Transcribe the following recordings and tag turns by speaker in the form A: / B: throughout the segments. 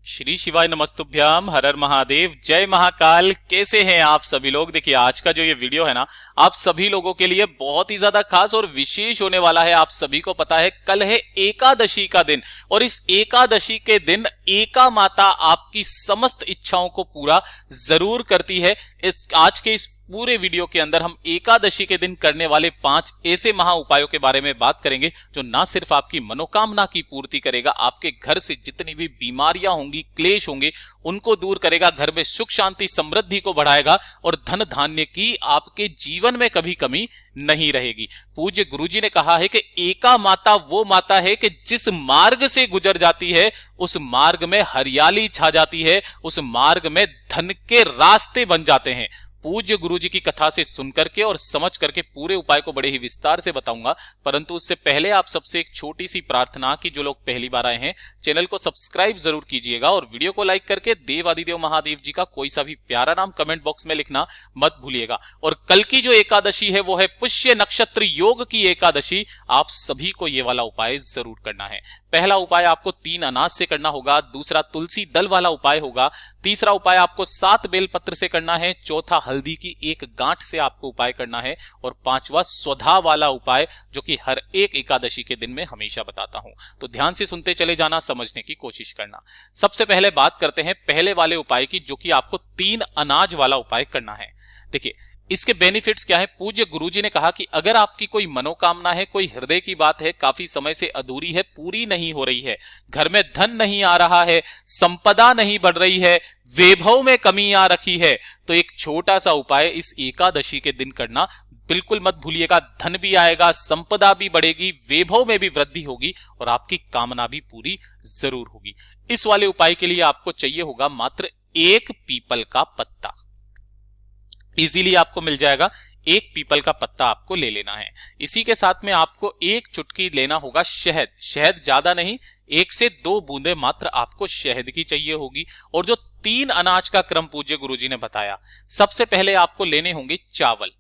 A: श्री शिवाय नमस्तुभ्याम, हर हर महादेव, जय महाकाल। कैसे हैं आप सभी लोग। देखिए आज का जो ये वीडियो है ना, आप सभी लोगों के लिए बहुत ही ज्यादा खास और विशेष होने वाला है। आप सभी को पता है कल है एकादशी का दिन और इस एकादशी के दिन एका माता आपकी समस्त इच्छाओं को पूरा जरूर करती है। आज के इस पूरे वीडियो के अंदर हम एकादशी के दिन करने वाले 5 ऐसे महा उपायों के बारे में बात करेंगे जो ना सिर्फ आपकी मनोकामना की पूर्ति करेगा, आपके घर से जितनी भी बीमारियां होंगी, क्लेश होंगे, उनको दूर करेगा, घर में सुख शांति समृद्धि को बढ़ाएगा और धन धान्य की आपके जीवन में कभी कमी नहीं रहेगी। पूज्य गुरुजी ने कहा है कि एका माता वो माता है कि जिस मार्ग से गुजर जाती है उस मार्ग में हरियाली छा जाती है, उस मार्ग में धन के रास्ते बन जाते हैं। पूज्य गुरुजी की कथा से सुनकर के और समझ करके पूरे उपाय को बड़े ही विस्तार से बताऊंगा, परंतु उससे पहले आप सबसे एक छोटी सी प्रार्थना कि जो लोग पहली बार आए हैं चैनल को सब्सक्राइब जरूर कीजिएगा और वीडियो को लाइक करके देव आदिदेव महादेव जी का कोई सा भी प्यारा नाम कमेंट बॉक्स में लिखना मत भूलिएगा। और कल की जो एकादशी है वो है पुष्य नक्षत्र योग की एकादशी। आप सभी को ये वाला उपाय जरूर करना है। पहला उपाय आपको 3 अनाज से करना होगा, दूसरा तुलसी दल वाला उपाय होगा, तीसरा उपाय आपको 7 बेलपत्र से करना है, चौथा हल्दी की 1 गांठ से आपको उपाय करना है और 5वां स्वधा वाला उपाय जो कि हर एक एकादशी के दिन में हमेशा बताता हूं। तो ध्यान से सुनते चले जाना, समझने की कोशिश करना। सबसे पहले बात करते हैं पहले वाले उपाय की, जो कि आपको 3 अनाज वाला उपाय करना है। देखिए इसके बेनिफिट्स क्या है। पूज्य गुरुजी ने कहा कि अगर आपकी कोई मनोकामना है, कोई हृदय की बात है, काफी समय से अधूरी है, पूरी नहीं हो रही है, घर में धन नहीं आ रहा है, संपदा नहीं बढ़ रही है, वैभव में कमी आ रखी है, तो एक छोटा सा उपाय इस एकादशी के दिन करना बिल्कुल मत भूलिएगा। धन भी आएगा, संपदा भी बढ़ेगी, वैभव में भी वृद्धि होगी और आपकी कामना भी पूरी जरूर होगी। इस वाले उपाय के लिए आपको चाहिए होगा मात्र 1 पीपल का पत्ता। इजीली आपको मिल जाएगा। 1 पीपल का पत्ता आपको ले लेना है। इसी के साथ में आपको 1 चुटकी लेना होगा शहद। शहद ज्यादा नहीं, 1 से 2 बूंदे मात्र आपको शहद की चाहिए होगी। और जो 3 अनाज का क्रम पूज्य गुरुजी ने बताया, सबसे पहले आपको लेने होंगे चावल।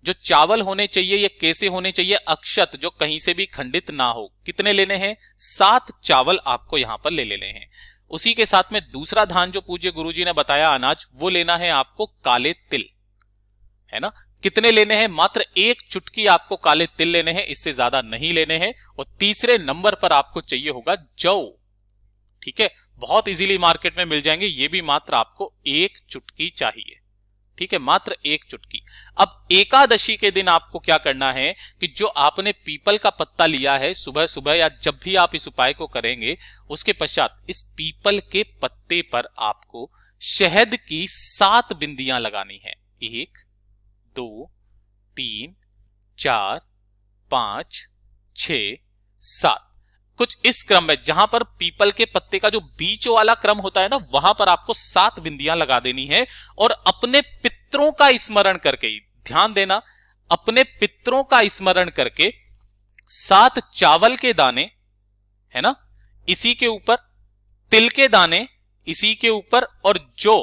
A: जो चावल होने चाहिए ये कैसे होने चाहिए, अक्षत, जो कहीं से भी खंडित ना हो। कितने लेने हैं? 7 चावल आपको यहां पर ले लेने हैं। उसी के साथ में दूसरा धान जो पूज्य गुरुजी ने बताया अनाज, वो लेना है आपको काले तिल, है ना। कितने लेने हैं? मात्र 1 चुटकी आपको काले तिल लेने हैं, इससे ज्यादा नहीं लेने हैं। और तीसरे नंबर पर आपको चाहिए होगा जौ। ठीक है, बहुत इजीली मार्केट में मिल जाएंगे, ये भी मात्र आपको 1 चुटकी चाहिए। ठीक है, मात्र 1 चुटकी। अब एकादशी के दिन आपको क्या करना है कि जो आपने पीपल का पत्ता लिया है, सुबह सुबह या जब भी आप इस उपाय को करेंगे, उसके पश्चात इस पीपल के पत्ते पर आपको शहद की 7 बिंदियां लगानी है। 1 2 3 4 5 6 7, कुछ इस क्रम में। जहां पर पीपल के पत्ते का जो बीच वाला क्रम होता है ना, वहां पर आपको 7 बिंदियां लगा देनी है। और अपने पितरों का स्मरण करके, ध्यान देना, अपने पितरों का स्मरण करके 7 चावल के दाने, है ना, इसी के ऊपर, तिल के दाने इसी के ऊपर और जौ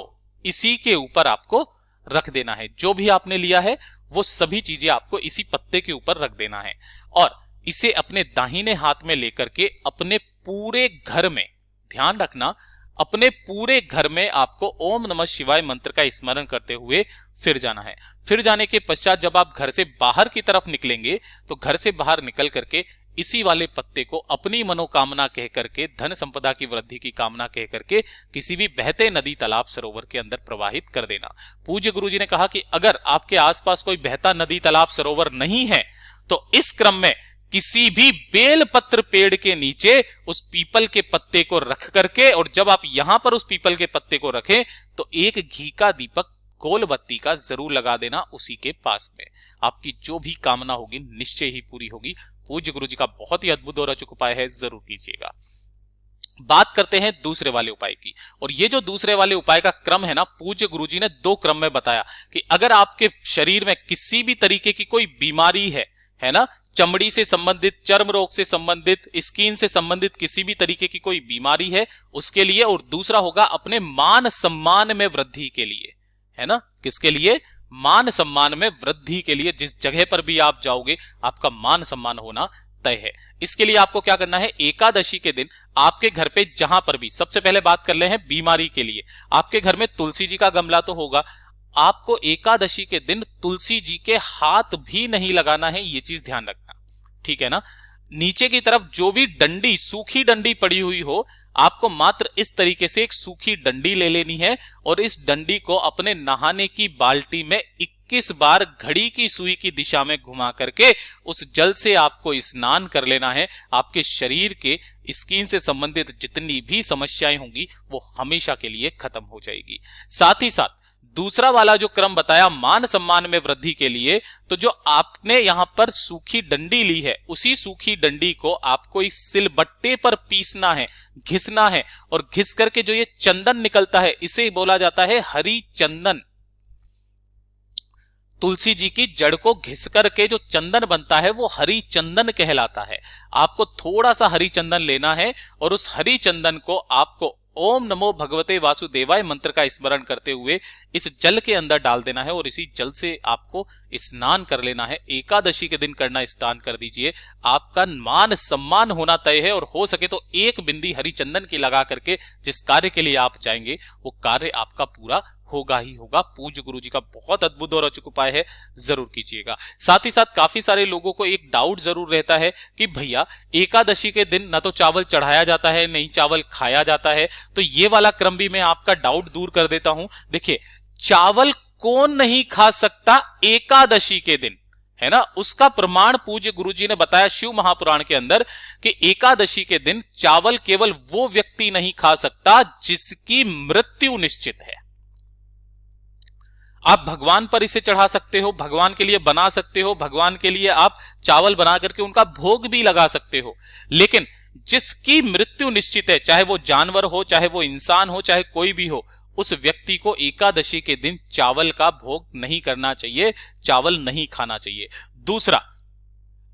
A: इसी के ऊपर आपको रख देना है। जो भी आपने लिया है वो सभी चीजें आपको इसी पत्ते के ऊपर रख देना है और इसे अपने दाहिने हाथ में लेकर के अपने पूरे घर में, ध्यान रखना, अपने पूरे घर में आपको ओम नमः शिवाय मंत्र का स्मरण करते हुए फिर जाना है। फिर जाने के पश्चात जब आप घर से बाहर की तरफ निकलेंगे तो घर से बाहर निकल करके इसी वाले पत्ते को अपनी मनोकामना कह करके, धन संपदा की वृद्धि की कामना कह करके किसी भी बहते नदी, तालाब, सरोवर के अंदर प्रवाहित कर देना। पूज्य गुरुजी ने कहा कि अगर आपके आसपास कोई बहता नदी, तालाब, सरोवर नहीं है तो इस क्रम में किसी भी बेलपत्र पेड़ के नीचे उस पीपल के पत्ते को रख करके, और जब आप यहां पर उस पीपल के पत्ते को रखें तो 1 घी का दीपक गोल बत्ती का जरूर लगा देना उसी के पास में। आपकी जो भी कामना होगी निश्चय ही पूरी होगी। पूज्य गुरुजी का बहुत ही अद्भुत और अचूक उपाय है, जरूर कीजिएगा। बात करते हैं दूसरे वाले उपाय की। और ये जो दूसरे वाले उपाय का क्रम है ना, पूज्य गुरुजी ने 2 क्रम में बताया कि अगर आपके शरीर में किसी भी तरीके की कोई बीमारी है ना, चमड़ी से संबंधित, चर्म रोग से संबंधित, स्किन से संबंधित किसी भी तरीके की कोई बीमारी है उसके लिए, और दूसरा होगा अपने मान सम्मान में वृद्धि के लिए, है ना। किसके लिए? मान सम्मान में वृद्धि के लिए। जिस जगह पर भी आप जाओगे आपका मान सम्मान होना तय है। इसके लिए आपको क्या करना है, एकादशी के दिन आपके घर पे जहां पर भी, सबसे पहले बात कर ले हैं बीमारी के लिए, आपके घर में तुलसी जी का गमला तो होगा, आपको एकादशी के दिन तुलसी जी के हाथ भी नहीं लगाना है, ये चीज ध्यान रखना, ठीक है ना। नीचे की तरफ जो भी डंडी, सूखी डंडी पड़ी हुई हो, आपको मात्र इस तरीके से एक सूखी डंडी ले लेनी है और इस डंडी को अपने नहाने की बाल्टी में 21 बार घड़ी की सुई की दिशा में घुमा करके उस जल से आपको स्नान कर लेना है। आपके शरीर के स्किन से संबंधित जितनी भी समस्याएं होंगी वो हमेशा के लिए खत्म हो जाएगी। साथ ही साथ दूसरा वाला जो क्रम बताया मान सम्मान में वृद्धि के लिए, तो जो आपने यहां पर सूखी डंडी ली है, उसी सूखी डंडी को आपको इस सिलबट्टे पर पीसना है, घिसना है, और घिस करके जो ये चंदन निकलता है इसे बोला जाता है हरी चंदन। तुलसी जी की जड़ को घिस करके जो चंदन बनता है वो हरी चंदन कहलाता है। आपको थोड़ा सा हरी चंदन लेना है और उस हरी चंदन को आपको ओम नमो भगवते वासुदेवाय मंत्र का स्मरण करते हुए इस जल के अंदर डाल देना है और इसी जल से आपको स्नान कर लेना है। एकादशी के दिन करना स्नान कर दीजिए, आपका मान सम्मान होना तय है। और हो सके तो एक बिंदी हरी चंदन की लगा करके जिस कार्य के लिए आप जाएंगे वो कार्य आपका पूरा होगा ही होगा। पूज्य गुरु जी का बहुत अद्भुत और अचूक उपाय है, जरूर कीजिएगा। साथ ही साथ काफी सारे लोगों को एक डाउट जरूर रहता है कि भैया एकादशी के दिन ना तो चावल चढ़ाया जाता है, नहीं चावल खाया जाता है, तो ये वाला क्रम भी मैं आपका डाउट दूर कर देता हूं। देखिए, चावल कौन नहीं खा सकता एकादशी के दिन, है ना। उसका प्रमाण पूज्य गुरुजी ने बताया शिव महापुराण के अंदर कि एकादशी के दिन चावल केवल वो व्यक्ति नहीं खा सकता जिसकी मृत्यु निश्चित है। आप भगवान पर इसे चढ़ा सकते हो, भगवान के लिए बना सकते हो, भगवान के लिए आप चावल बना करके उनका भोग भी लगा सकते हो, लेकिन जिसकी मृत्यु निश्चित है, चाहे वो जानवर हो, चाहे वो इंसान हो, चाहे कोई भी हो, उस व्यक्ति को एकादशी के दिन चावल का भोग नहीं करना चाहिए, चावल नहीं खाना चाहिए। दूसरा,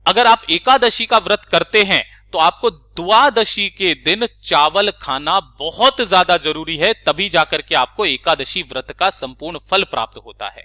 A: अगर आप एकादशी का व्रत करते हैं तो आपको द्वादशी के दिन चावल खाना बहुत ज्यादा जरूरी है, तभी जाकर के आपको एकादशी व्रत का संपूर्ण फल प्राप्त होता है।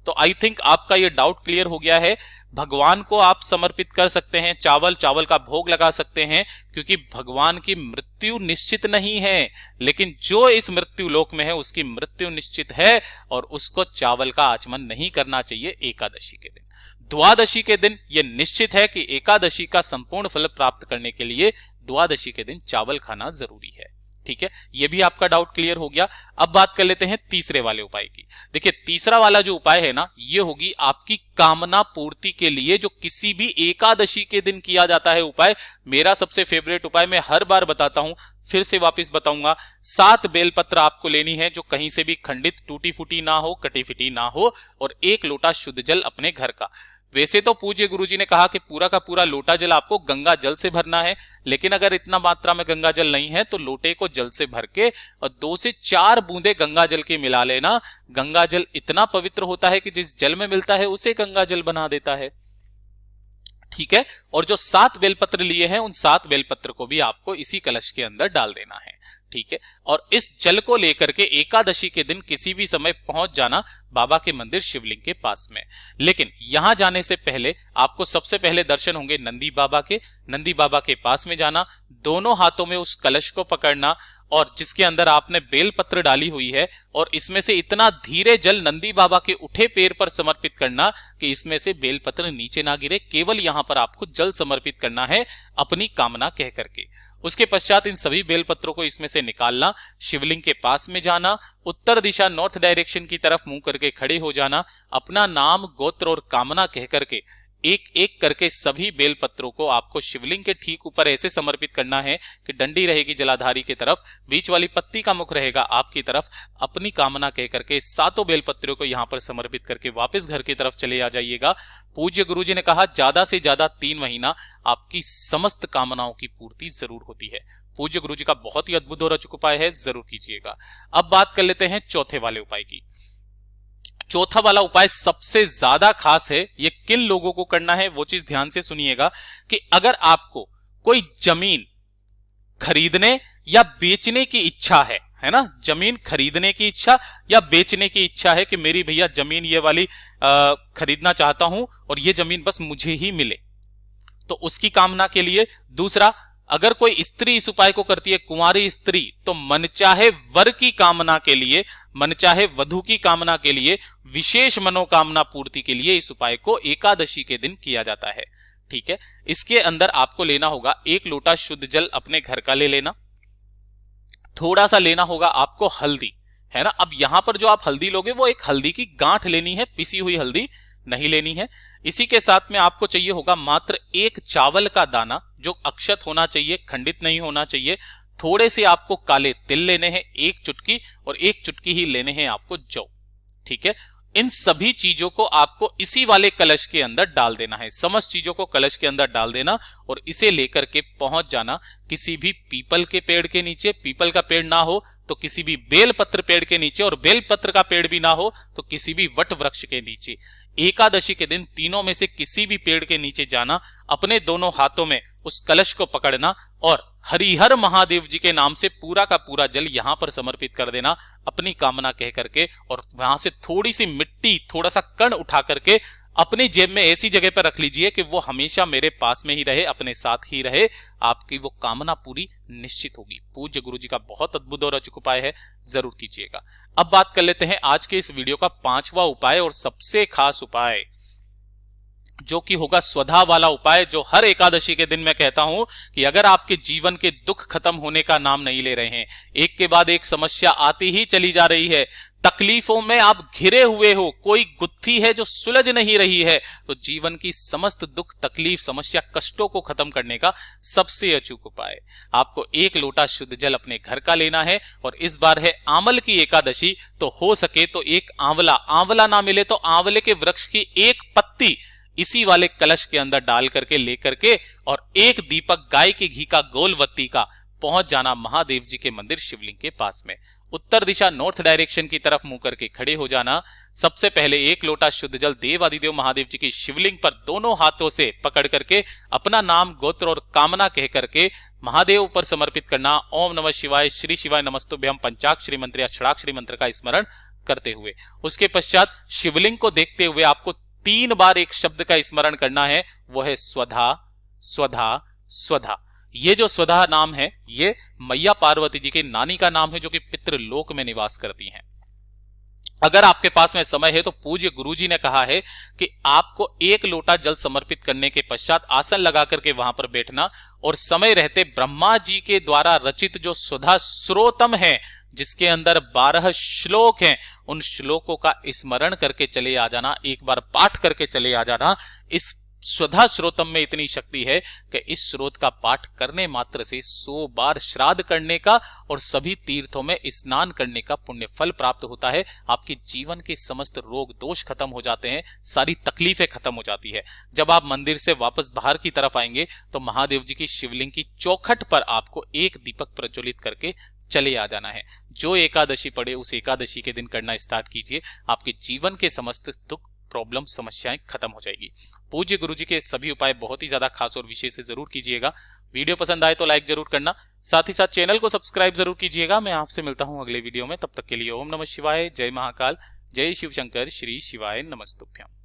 A: तो आई थिंक आपका यह डाउट क्लियर हो गया है। भगवान को आप समर्पित कर सकते हैं चावल, चावल का भोग लगा सकते हैं, क्योंकि भगवान की मृत्यु निश्चित नहीं है, लेकिन जो इस मृत्यु लोक में है उसकी मृत्यु निश्चित है और उसको चावल का आचमन नहीं करना चाहिए एकादशी के दिन। द्वादशी के दिन यह निश्चित है कि एकादशी का संपूर्ण फल प्राप्त करने के लिए द्वादशी के दिन चावल खाना जरूरी है। ठीक है, यह भी आपका डाउट क्लियर हो गया। अब बात कर लेते हैं तीसरे वाले उपाय की। देखिए, तीसरा वाला जो उपाय है ना, ये होगी आपकी कामना पूर्ति के लिए, जो किसी भी एकादशी के दिन किया जाता है उपाय। मेरा सबसे फेवरेट उपाय, मैं हर बार बताता हूं, फिर से वापस बताऊंगा। 7 बेलपत्र आपको लेनी है जो कहीं से भी खंडित, टूटी फूटी ना हो, कटी फिटी ना हो, और 1 लोटा शुद्ध जल अपने घर का। वैसे तो पूज्य गुरुजी ने कहा कि पूरा का पूरा लोटा जल आपको गंगा जल से भरना है, लेकिन अगर इतना मात्रा में गंगा जल नहीं है तो लोटे को जल से भर के और 2 से 4 बूंदे गंगा जल की मिला लेना। गंगा जल इतना पवित्र होता है कि जिस जल में मिलता है उसे गंगा जल बना देता है। ठीक है, और जो 7 बेलपत्र लिए हैं उन 7 बेलपत्र को भी आपको इसी कलश के अंदर डाल देना है। ठीक है, और इस जल को लेकर के एकादशी के दिन किसी भी समय पहुंच जाना बाबा के मंदिर शिवलिंग के पास में। लेकिन यहां जाने से पहले आपको सबसे पहले दर्शन होंगे नंदी बाबा के। नंदी बाबा के पास में जाना, दोनों हाथों में उस कलश को पकड़ना और जिसके अंदर आपने बेलपत्र डाली हुई है, और इसमें से इतना धीरे जल नंदी बाबा के उठे पैर पर समर्पित करना कि इसमें से बेलपत्र नीचे ना गिरे। केवल यहां पर आपको जल समर्पित करना है अपनी कामना कह करके। उसके पश्चात इन सभी बेलपत्रों को इसमें से निकालना, शिवलिंग के पास में जाना, उत्तर दिशा नॉर्थ डायरेक्शन की तरफ मुंह करके खड़े हो जाना, अपना नाम, गोत्र और कामना कह करके एक एक करके सभी बेलपत्रों को आपको शिवलिंग के ठीक ऊपर ऐसे समर्पित करना है कि डंडी रहेगी जलाधारी की तरफ, बीच वाली पत्ती का मुख रहेगा आपकी तरफ। अपनी कामना कह करके 7 बेलपत्रों को यहां पर समर्पित करके वापस घर की तरफ चले आ जाइएगा। पूज्य गुरुजी ने कहा ज्यादा से ज्यादा 3 महीना आपकी समस्त कामनाओं की पूर्ति जरूर होती है। पूज्य गुरुजी का बहुत ही अद्भुत और अचूक उपाय है, जरूर कीजिएगा। अब बात कर लेते हैं चौथे वाले उपाय की। चौथा वाला उपाय सबसे ज्यादा खास है। ये किन लोगों को करना है वो चीज ध्यान से सुनिएगा कि अगर आपको कोई जमीन खरीदने या बेचने की इच्छा है ना, जमीन खरीदने की इच्छा या बेचने की इच्छा है कि मेरी भैया जमीन ये वाली खरीदना चाहता हूं और ये जमीन बस मुझे ही मिले, तो उसकी कामना के लिए। दूसरा, अगर कोई स्त्री इस उपाय को करती है, कुंवारी स्त्री, तो मनचाहे वर की कामना के लिए, मनचाहे वधु की कामना के लिए, विशेष मनोकामना पूर्ति के लिए इस उपाय को एकादशी के दिन किया जाता है। ठीक है, इसके अंदर आपको लेना होगा 1 लोटा शुद्ध जल अपने घर का ले लेना, थोड़ा सा लेना होगा आपको हल्दी, है ना। अब यहां पर जो आप हल्दी लोगे वो एक हल्दी की गांठ लेनी है, पिसी हुई हल्दी नहीं लेनी है। इसी के साथ में आपको चाहिए होगा मात्र 1 चावल का दाना, जो अक्षत होना चाहिए, खंडित नहीं होना चाहिए। थोड़े से आपको काले तिल लेने हैं 1 चुटकी, और 1 चुटकी ही लेने हैं आपको जौ। ठीक है, इन सभी चीजों को आपको इसी वाले कलश के अंदर डाल देना है, समस्त चीजों को कलश के अंदर डाल देना, और इसे लेकर के पहुंच जाना किसी भी पीपल के पेड़ के नीचे। पीपल का पेड़ ना हो तो किसी भी बेलपत्र पेड़ के नीचे, और बेलपत्र का पेड़ भी ना हो तो किसी भी वट वृक्ष के नीचे। एकादशी के दिन तीनों में से किसी भी पेड़ के नीचे जाना, अपने दोनों हाथों में उस कलश को पकड़ना और हरिहर महादेव जी के नाम से पूरा का पूरा जल यहां पर समर्पित कर देना अपनी कामना कह करके, और वहां से थोड़ी सी मिट्टी, थोड़ा सा कण उठा करके अपनी जेब में ऐसी जगह पर रख लीजिए कि वो हमेशा मेरे पास में ही रहे, अपने साथ ही रहे, आपकी वो कामना पूरी निश्चित होगी। पूज्य गुरु जी का बहुत अद्भुत और अचूक उपाय है, जरूर कीजिएगा। अब बात कर लेते हैं आज के इस वीडियो का 5वां उपाय और सबसे खास उपाय, जो कि होगा स्वधा वाला उपाय, जो हर एकादशी के दिन मैं कहता हूं कि अगर आपके जीवन के दुख खत्म होने का नाम नहीं ले रहे हैं, एक के बाद एक समस्या आती ही चली जा रही है, तकलीफों में आप घिरे हुए हो, कोई गुत्थी है जो सुलझ नहीं रही है, तो जीवन की समस्त दुख, तकलीफ, समस्या, कष्टों को खत्म करने का सबसे अचूक उपाय, आपको 1 लोटा शुद्ध जल अपने घर का लेना है। और इस बार है आंवल की एकादशी, तो हो सके तो एक आंवला, आंवला ना मिले तो आंवले के वृक्ष की 1 पत्ती इसी वाले कलश के अंदर डाल करके लेकर के, और 1 दीपक गाय के घी का गोलवत्ती का, पहुंच जाना महादेव जी के मंदिर शिवलिंग के पास में। उत्तर दिशा नॉर्थ डायरेक्शन की तरफ मुंह करके खड़े हो जाना। सबसे पहले 1 लोटा शुद्ध जल देव आदिदेव महादेव जी की शिवलिंग पर दोनों हाथों से पकड़ करके अपना नाम, गोत्र और कामना कह करके महादेव पर समर्पित करना। ओम नमः शिवाय, श्री शिवाय नमस्तुभ्यम पंचाक्षरी मंत्र या षडाक्षरी मंत्र का स्मरण करते हुए, उसके पश्चात शिवलिंग को देखते हुए आपको 3 बार एक शब्द का स्मरण करना है, वो है स्वधा स्वधा स्वधा। ये जो स्वधा नाम है, ये मैया पार्वती जी के नानी का नाम है, जो कि पितृलोक में निवास करती हैं। अगर आपके पास में समय है तो पूज्य गुरुजी ने कहा है कि आपको 1 लोटा जल समर्पित करने के पश्चात आसन लगा करके वहां पर बैठना, और समय रहते ब्रह्मा जी के द्वारा रचित जो सुधा स्रोतम है, जिसके अंदर 12 श्लोक हैं, उन श्लोकों का स्मरण करके चले आ जाना, एक बार पाठ करके चले आ जाना। इस स्वधा स्रोतम में इतनी शक्ति है कि इस स्रोत का पाठ करने मात्र से 100 बार श्राद्ध करने का और सभी तीर्थों में स्नान करने का पुण्य फल प्राप्त होता है। आपके जीवन के समस्त रोग दोष खत्म हो जाते हैं, सारी तकलीफें खत्म हो जाती है। जब आप मंदिर से वापस बाहर की तरफ आएंगे तो महादेव जी की शिवलिंग की चौखट पर आपको 1 दीपक प्रज्वलित करके चले आ जाना है। जो एकादशी पड़े उस एकादशी के दिन करना स्टार्ट कीजिए, आपके जीवन के समस्त दुख, प्रॉब्लम, समस्याएं खत्म हो जाएगी। पूज्य गुरुजी के सभी उपाय बहुत ही ज्यादा खास और विशेष है, जरूर कीजिएगा। वीडियो पसंद आए तो लाइक जरूर करना, साथ ही साथ चैनल को सब्सक्राइब जरूर कीजिएगा। मैं आपसे मिलता हूं अगले वीडियो में, तब तक के लिए ओम नमः शिवाय, जय महाकाल, जय शिव शंकर, श्री शिवाय नमस्तुभ्यम।